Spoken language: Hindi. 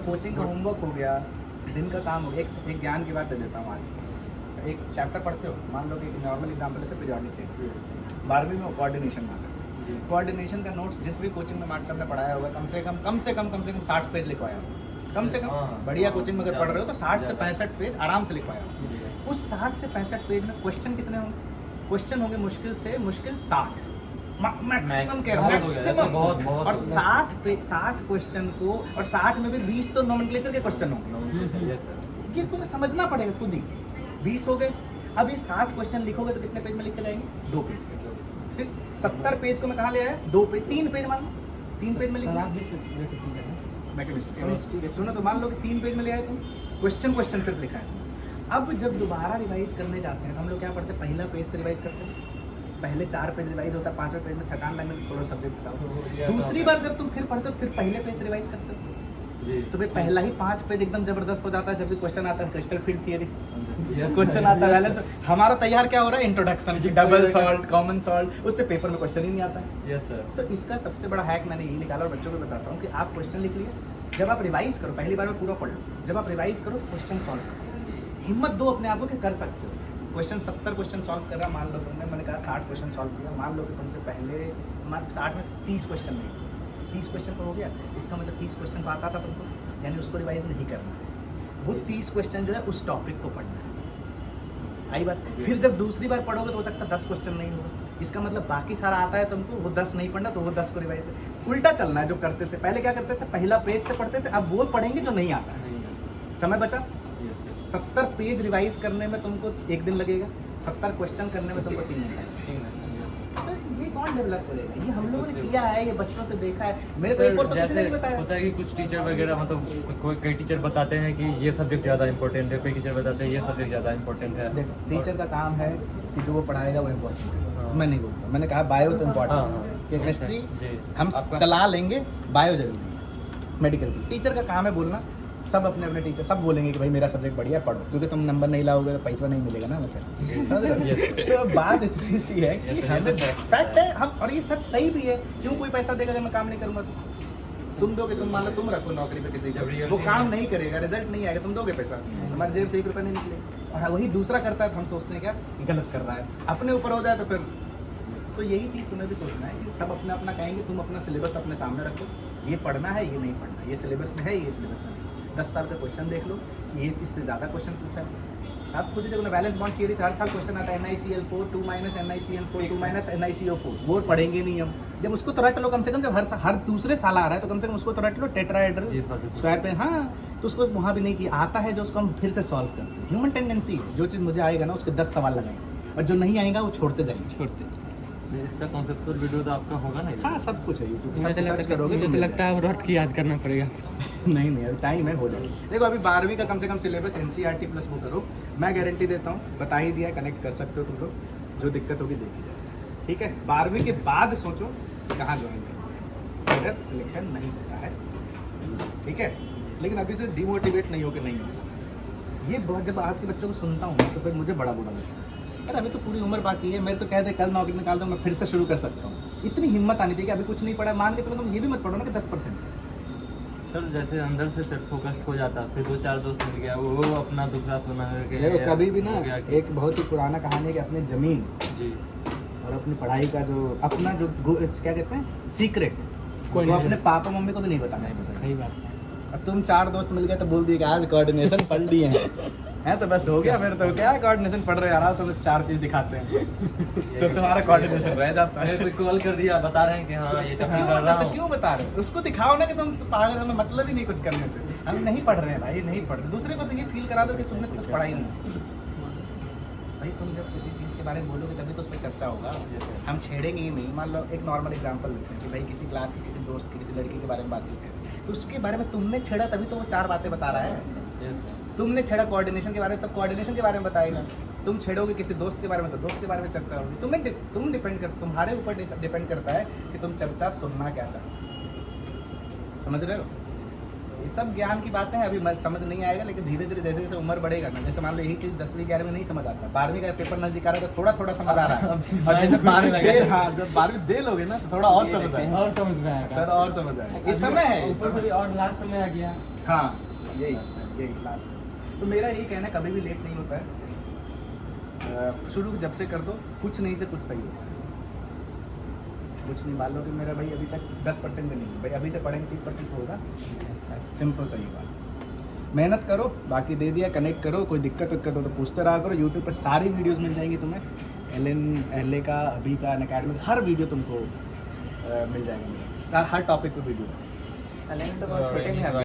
कोचिंग का होमवर्क हो गया, दिन का काम हो गया। एक ज्ञान की बात दे देता हूँ आज। एक चैप्टर पढ़ते हो, मान लो कि नॉर्मल एग्जाम्पल लेते पीरियोडिक टेबल, 12वीं में कोऑर्डिनेशन मांगा। कोऑर्डिनेशन का नोट्स जिस भी कोचिंग में मार्क्स आपने पढ़ाया होगा कम से कम 60 पेज लिखवाया होगा। कम से कम बढ़िया कोचिंग में अगर पढ़ रहे हो तो 60 से 65 पेज आराम से लिखवाया होगा। उस 60 से 65 पेज में क्वेश्चन कितने होंगे? क्वेश्चन होंगे मुश्किल से मुश्किल 60 मैक्सिमम कह रहा हूँ, मैक्सिमम। और 60 क्वेश्चन को, और 60 में भी 20 तो नोमेनक्लेचर के क्वेश्चन होंगे। ये तुम्हें समझना पड़ेगा खुद ही। 20 हो गए। अब ये 60 क्वेश्चन लिखोगे तो कितने पेज में लिखे जाएंगे? 2 पेज में। सिर्फ 70 पेज को मैं कहाँ ले आया? 2 पेज, 3 पेज मान लो, 3 पेज में लिखे। सुनो तो मान लो कि 3 पेज में ले आए तुम, क्वेश्चन सिर्फ लिखा है। अब जब दोबारा रिवाइज करने जाते हैं तो हम लोग क्या पढ़ते हैं? पहला पेज से रिवाइज करते हैं। पहले 4 पेज रिवाइज होता है, 5वें पेज में थकान लगने में छोड़ो सब्जेक्ट बताओ। दूसरी बार जब तुम फिर पढ़ते हो तो फिर पहले पेज से रिवाइज करते हो तो भाई पहला ही 5 पेज एकदम जबरदस्त हो जाता है। जब भी क्वेश्चन आता है क्रिस्टल फील्ड थियरी क्वेश्चन आता है पहले तो हमारा तैयार क्या हो रहा है? इंट्रोडक्शन की, डबल सॉल्ट, कॉमन सॉल्ट, उससे पेपर में क्वेश्चन ही नहीं आता है। तो इसका सबसे बड़ा हैक मैंने यही निकाला और बच्चों को बताता हूँ कि आप क्वेश्चन लिख लिए, जब आप रिवाइज करो, पहली बार में पूरा पढ़ लो, जब आप रिवाइज करो तो क्वेश्चन सॉल्व करो। हिम्मत दो अपने आप को कि कर सकते हो। क्वेश्चन 70 क्वेश्चन सॉल्व कर रहा, मान लो तुमने, मैंने कहा 60 क्वेश्चन सॉल्व किया, मान लो कि तुमसे पहले 60 में 30 क्वेश्चन नहीं, 30 क्वेश्चन पर हो गया, इसका मतलब 30 क्वेश्चन पर आता था तुमको, यानी उसको रिवाइज नहीं करना है। वो 30 क्वेश्चन जो है उस टॉपिक को पढ़ना है। आई बात। फिर जब दूसरी बार पढ़ोगे तो हो सकता है 10 क्वेश्चन नहीं होगा, इसका मतलब बाकी सारा आता है तुमको, वो 10 नहीं पढ़ना तो वो 10 को रिवाइज है। उल्टा चलना है जो करते थे पहले। क्या करते थे? पहला पेज से पढ़ते थे, अब वो पढ़ेंगे जो नहीं आता है। समय बचा। 70 पेज रिवाइज करने में तुमको 1 दिन लगेगा, 70 क्वेश्चन करने में तुमको 3 दिन लगेगा। तो ये कौन डेवलप करेगा? ये हम लोगों ने किया है, ये बच्चों से देखा है। मेरे को एक और तो किसी ने नहीं बताया। होता है कि कुछ टीचर वगैरह मतलब कई टीचर बताते हैं कि ये सब्जेक्ट ज़्यादा इंपॉर्टेंट है, कोई टीचर बताते हैं ये सब्जेक्ट ज़्यादा इंपॉर्टेंट है। देखो टीचर का काम है कि जो वो पढ़ाएगा वो इम्पोर्टेंट है। मैं नहीं बोलता, मैंने कहा बायो तो इम्पोर्टेंट है, केमिस्ट्री हम चला लेंगे, बायो जरूरी है। मेडिकल की टीचर का काम है बोलना। सब अपने अपने टीचर सब बोलेंगे कि भाई मेरा सब्जेक्ट बढ़िया पढ़ो, क्योंकि तुम नंबर नहीं लाओगे तो पैसा नहीं मिलेगा ना। मतलब तो बात इतनी सी है कि फैक्ट है हम, और ये सच सही भी है। क्यों कोई पैसा देगा जब मैं काम नहीं करूँगा? तुम दोगे, तुम मान लो तुम रखो नौकरी पे किसी को, वो काम नहीं करेगा, रिजल्ट नहीं आएगा, तुम दोगे पैसा, हमारे जेब से 1 रुपया नहीं निकले। और वही दूसरा करता है तो हम सोचते हैं क्या गलत कर रहा है, अपने ऊपर हो जाए तो फिर। तो यही चीज़ तुम्हें भी सोचना है कि सब अपना अपना कहेंगे, तुम अपना सिलेबस अपने सामने रखो, ये पढ़ना है, ये नहीं पढ़ना, ये सिलेबस में है, ये सिलेबस में नहीं। 10 साल का क्वेश्चन देख लो, ये इससे ज़्यादा क्वेश्चन पूछा है। आप खुद ही देखो ना, बैलेंस बॉन्ड थियरी से हर साल क्वेश्चन आता है, NiCl4 2 - NiCl4 2 - NiCO4। वो पढ़ेंगे नहीं हम। जब उसको तो रट लो कम से कम, जब हर दूसरे साल आ रहा है तो कम से कम उसको तो रट लो। टेट्राहेड्रल स्क्वायर पे, हाँ, तो उसको वहाँ भी नहीं किया आता है, जो उसको हम फिर से सॉल्व करते हैं। ह्यूमन टेंडेंसी है, जो चीज़ मुझे आएगा ना उसके 10 सवाल लगाएंगे, और जो नहीं आएगा वो छोड़ते जाएंगे। इसका कॉन्सेप्चुअल वीडियो तो आपका होगा ना? हाँ, सब कुछ है यूट्यूब, सब सर्च करोगे मुझे तो लगता है रट के याद करना पड़ेगा। नहीं अभी टाइम है, हो जाएगा। देखो अभी 12वीं का कम से कम सिलेबस NCERT प्लस वो करो, मैं गारंटी देता हूँ, बता ही दिया, कनेक्ट कर सकते हो तुम लोग, जो दिक्कत होगी देखी जाए। ठीक है, 12वीं के बाद सोचो कहाँ ज्वाइन करना है, अगर सिलेक्शन नहीं होता है। ठीक है, लेकिन अभी से डिमोटिवेट नहीं हो कि नहीं होगा। ये बहुत, जब आज के बच्चों को सुनता हूँ तो फिर मुझे बड़ा बुरा लगता है। यार अभी तो पूरी उम्र बाकी है, मेरे तो कहते कल नौकरी निकाल दूँ, मैं फिर से शुरू कर सकता हूँ। इतनी हिम्मत आनी चाहिए कि अभी कुछ नहीं पढ़ा, मान के चलो तुम ये भी मत पढ़ो ना कि 10%। सर जैसे अंदर से सेल्फ फोकस्ड हो जाता, फिर 2-4 दोस्त मिल गया, वो अपना दूसरा सुना करके। देखो कभी भी ना, एक बहुत ही पुराना कहानी है कि अपनी ज़मीन जी और अपनी पढ़ाई का जो अपना जो क्या कहते हैं सीक्रेट, वो अपने पापा मम्मी को भी नहीं बताना है। सही बात है। अब तुम 4 दोस्त मिल गए तो बोल दिए कि आज कोऑर्डिनेशन पढ़ लिए हैं तो बस हो गया। फिर तो क्या कोऑर्डिनेशन पढ़ रहे यार, तुम 4 चीज़ दिखाते हैं तो तुम्हारा कोऑर्डिनेशन रह जाता है। कोई कॉल कर दिया, बता रहे हैं कि हाँ ये चक्कर कर रहा हूँ। क्यों बता रहे हो? उसको दिखाओ ना कि तुम पागल, हमें मतलब ही नहीं कुछ करने से, हम नहीं पढ़ रहे हैं भाई, नहीं पढ़ रहे। दूसरे को तो ये फील करा दो कि तुमने तो कुछ पढ़ा ही नहीं। भाई तुम जब किसी चीज़ के बारे में बोलोगे तभी तो उस पर चर्चा होगा, हम छेड़ेंगे ही नहीं। मान लो एक नॉर्मल एग्जांपल लेते हैं कि भाई किसी क्लास के किसी दोस्त की किसी लड़की के बारे में बातचीत करें, तो उसके बारे में तुमने छेड़ा तभी तो वो 4 बातें बता रहा है। तुमने छेड़ा कोऑर्डिनेशन के बारे में, तब कोऑर्डिनेशन के बारे में बताएगा। तुम छेड़ोगे किसी दोस्त के बारे में तो दोस्त के बारे में चर्चा होगी। तुम डिपेंड कर, तुम्हारे ऊपर डिपेंड करता है कि तुम चर्चा सुनना क्या चाहते हो। समझ रहे हो? ये सब ज्ञान की बातें हैं, अभी समझ नहीं आएगा, लेकिन धीरे धीरे जैसे जैसे उम्र बढ़ेगा ना, जैसे मान लो यही चीज़ 10वीं 11वीं में नहीं समझ आता, 12वीं का पेपर नजदीक आ रहा है तो थोड़ा थोड़ा समझ आ रहा है, और जैसे 12वीं दे, हाँ जब 12वीं दे लोगे ना तो थोड़ा और समझ आएगा, और समझ में आएगा। थोड़ा और समझ आएगा। ये समय है, ये ऊपर से समय। भी और लास्ट समय आ गया। हाँ यही लास्ट। तो मेरा यही कहना है, कभी भी लेट नहीं होता है, शुरू जब से कर दो, कुछ नहीं से कुछ सही होता है। कुछ नहीं, मान लो कि मेरा भाई अभी तक 10% भी नहीं, भाई अभी से पढ़ेंगे 30% होगा, सिंपल सही बात। मेहनत करो, बाकी दे दिया, कनेक्ट करो, कोई दिक्कत विक्कत हो तो पूछते रहा करो। यूट्यूब पर सारी वीडियोस मिल जाएंगी तुम्हें, एल का, अभी का, अनअकैडमी, हर वीडियो तुमको मिल जाएगा, हर टॉपिक पे वीडियो है। तो बहुत छोटे में